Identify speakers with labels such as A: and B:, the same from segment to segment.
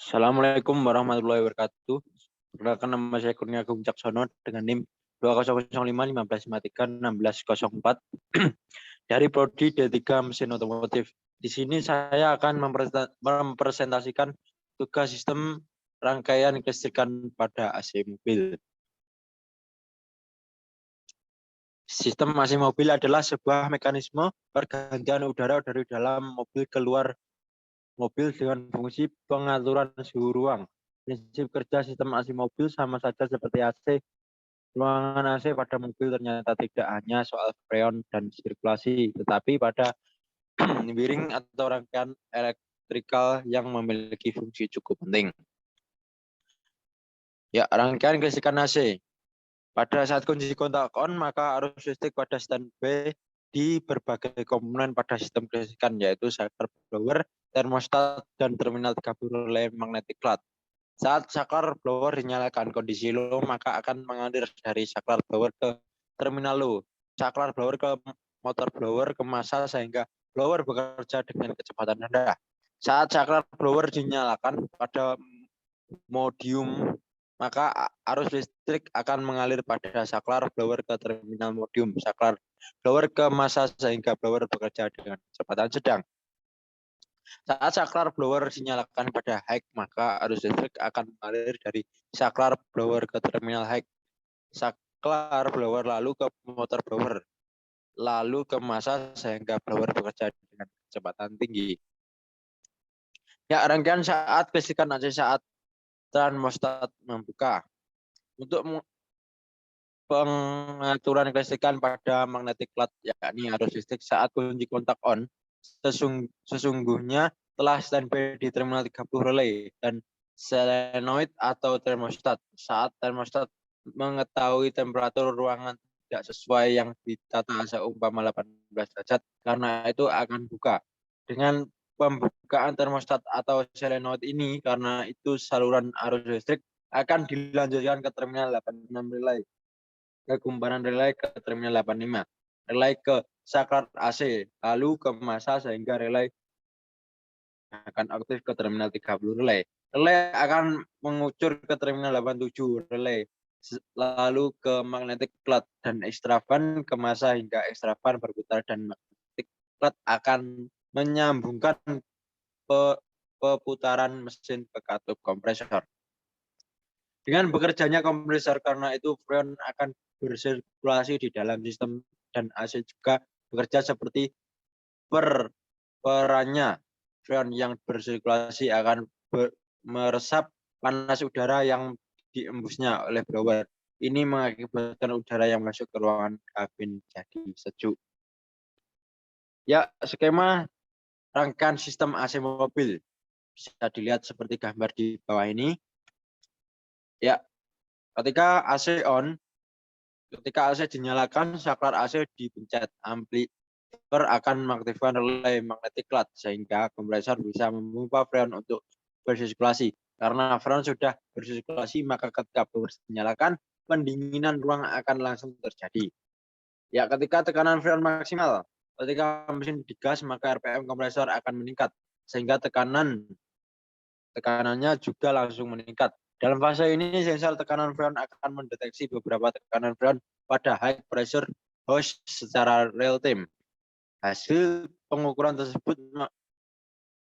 A: Assalamualaikum warahmatullahi wabarakatuh. Perkenalkan nama saya Kurnia Agung Caksono dengan NIM 2005 1553 1604 dari Prodi D3 Mesin Otomotif. Di sini saya akan mempresentasikan tugas sistem rangkaian kelistrikan pada AC mobil. Sistem AC mobil adalah sebuah mekanisme pergantian udara dari dalam mobil keluar mobil dengan fungsi pengaturan suhu ruang. Prinsip kerja sistem AC mobil sama saja seperti AC. Ruangan AC pada mobil ternyata tidak hanya soal freon dan sirkulasi, tetapi pada wiring atau rangkaian elektrikal yang memiliki fungsi cukup penting. Ya, rangkaian kelistrikan AC. Pada saat kunci kontak on, maka arus listrik pada standby di berbagai komponen pada sistem kelistrikan, yaitu saklar blower, termostat, dan terminal 30 relay magnetic cloud. Saat saklar blower dinyalakan kondisi low, maka akan mengalir dari saklar blower ke terminal low, saklar blower ke motor blower ke massa sehingga blower bekerja dengan kecepatan rendah. Saat saklar blower dinyalakan pada modium, maka arus listrik akan mengalir pada saklar blower ke terminal modium, saklar blower ke massa sehingga blower bekerja dengan kecepatan sedang. Saat saklar blower dinyalakan pada high, maka arus listrik akan mengalir dari saklar blower ke terminal high, saklar blower lalu ke motor blower, lalu ke massa sehingga blower bekerja dengan kecepatan tinggi. Ya, rangkaian saat kelistrikan AC saat termostat membuka. Untuk pengaturan kelistrikan pada magnetic cloud, yakni arus listrik saat kunci kontak on, sesungguhnya telah standby di terminal 30 relay dan solenoid atau termostat. Saat termostat mengetahui temperatur ruangan tidak sesuai yang ditata seumpama 18 derajat, karena itu akan buka. Dengan pembukaan termostat atau solenoid ini, karena itu saluran arus listrik akan dilanjutkan ke terminal 86 relay, ke kumparan relay ke terminal 85, relay ke saklar AC, lalu ke massa sehingga relay akan aktif ke terminal 30 relay. Relay akan mengucur ke terminal 87 relay, lalu ke magnetic cloud dan ekstravan ke massa hingga ekstravan berputar dan magnetic cloud akan menyambungkan peputaran mesin ke katup kompresor. Dengan bekerjanya kompresor, karena itu freon akan bersirkulasi di dalam sistem dan AC juga bekerja seperti perannya. Freon yang bersirkulasi akan meresap panas udara yang diembusnya oleh blower. Ini mengakibatkan udara yang masuk ke ruangan kabin jadi sejuk. Ya, skema rangkaian sistem AC mobil bisa dilihat seperti gambar di bawah ini. Ya, ketika AC on, ketika AC dinyalakan, saklar AC dipencet, amplifier akan mengaktifkan relay magnetic cloud sehingga kompresor bisa memompa freon untuk bersirkulasi. Karena freon sudah bersirkulasi, maka ketika blower dinyalakan, pendinginan ruang akan langsung terjadi. Ya, ketika tekanan freon maksimal, ketika mesin digas, maka RPM kompresor akan meningkat sehingga tekanannya juga langsung meningkat. Dalam fase ini, sensor tekanan freon akan mendeteksi beberapa tekanan freon pada high pressure hose secara real time. Hasil pengukuran tersebut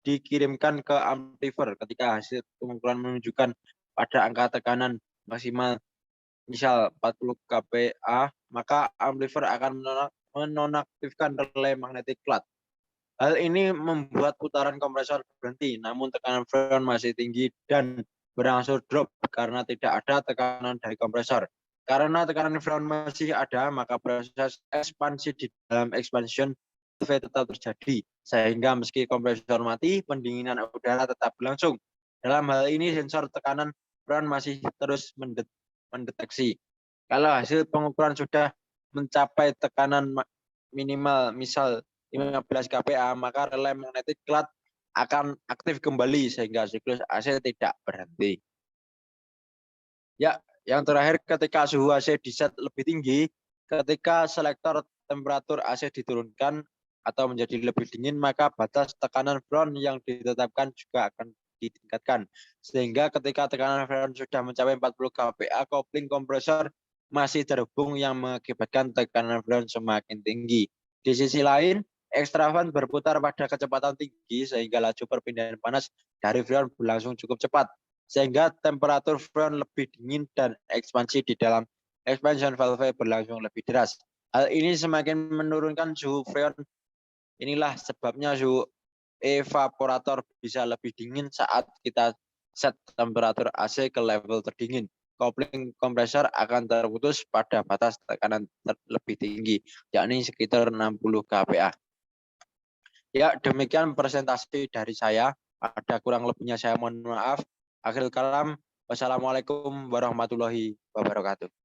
A: dikirimkan ke amplifier. Ketika hasil pengukuran menunjukkan pada angka tekanan maksimal misal 40 kPa, maka amplifier akan menonaktifkan relay magnetic cloud. Hal ini membuat putaran kompresor berhenti, namun tekanan freon masih tinggi dan berangsur drop karena tidak ada tekanan dari kompresor. Karena tekanan freon masih ada, maka proses ekspansi di dalam expansion valve tetap terjadi, sehingga meski kompresor mati, pendinginan udara tetap berlangsung. Dalam hal ini, sensor tekanan freon masih terus mendeteksi. Kalau hasil pengukuran sudah mencapai tekanan minimal, misal 15 kPa, maka relay magnetic cloud akan aktif kembali sehingga siklus AC tidak berhenti. Ya, yang terakhir, ketika suhu AC diset lebih tinggi, ketika selektor temperatur AC diturunkan atau menjadi lebih dingin, maka batas tekanan freon yang ditetapkan juga akan ditingkatkan. Sehingga ketika tekanan freon sudah mencapai 40 kPa, kopling kompresor masih terhubung yang mengakibatkan tekanan freon semakin tinggi. Di sisi lain, ekstravan berputar pada kecepatan tinggi sehingga laju perpindahan panas dari freon berlangsung cukup cepat, sehingga temperatur freon lebih dingin dan ekspansi di dalam expansion valve berlangsung lebih deras. Hal ini semakin menurunkan suhu freon. Inilah sebabnya suhu evaporator bisa lebih dingin saat kita set temperatur AC ke level terdingin. Kopling kompresor akan terputus pada batas tekanan lebih tinggi, yakni sekitar 60 kPa. Ya, demikian presentasi dari saya. Ada kurang lebihnya saya mohon maaf. Akhir kalam, wassalamualaikum warahmatullahi wabarakatuh.